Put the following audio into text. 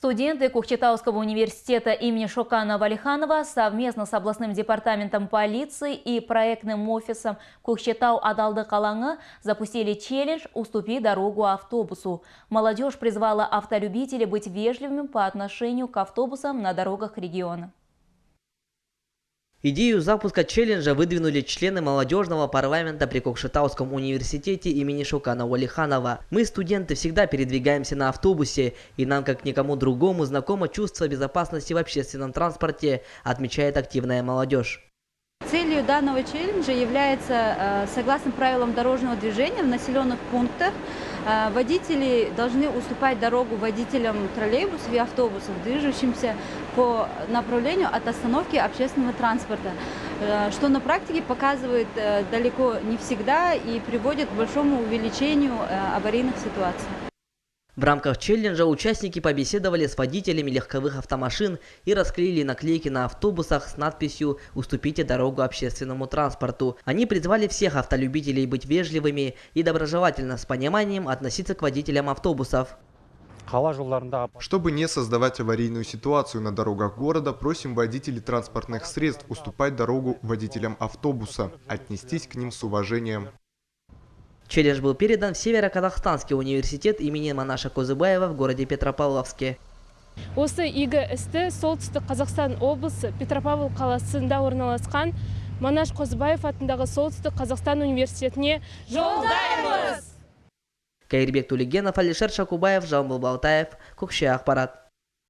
Студенты Кокчетауского университета имени Шокана Валиханова совместно с областным департаментом полиции и проектным офисом Кокчетау Адалдык алаңы запустили челлендж «Уступи дорогу автобусу». Молодежь призвала автолюбителей быть вежливыми по отношению к автобусам на дорогах региона. Идею запуска челленджа выдвинули члены молодежного парламента при Кокшетауском университете имени Шокана Валиханова. Мы, студенты, всегда передвигаемся на автобусе, и нам, как никому другому, знакомо чувство безопасности в общественном транспорте, отмечает активная молодежь. Целью данного челленджа является, согласно правилам дорожного движения, в населенных пунктах водители должны уступать дорогу водителям троллейбусов и автобусов, движущимся по направлению от остановки общественного транспорта, что на практике показывает далеко не всегда и приводит к большому увеличению аварийных ситуаций. В рамках челленджа участники побеседовали с водителями легковых автомашин и расклеили наклейки на автобусах с надписью «Уступите дорогу общественному транспорту». Они призвали всех автолюбителей быть вежливыми и доброжелательно с пониманием относиться к водителям автобусов. Чтобы не создавать аварийную ситуацию на дорогах города, просим водителей транспортных средств уступать дорогу водителям автобуса, отнестись к ним с уважением. Челлендж был передан в Северо-Казахстанский университет имени Манаша Козыбаева в городе Петропавловске. Осы игі істі солтүстік Қазақстан облысы Петропавл қаласында орналасқан Манаш Козыбаев атындағы солтүстік Қазақстан университетіне жолдаймыз! Кайырбек Тулигенов, Алишер Шакубаев, Жамбыл Балтаев, Кокше Ақпарат.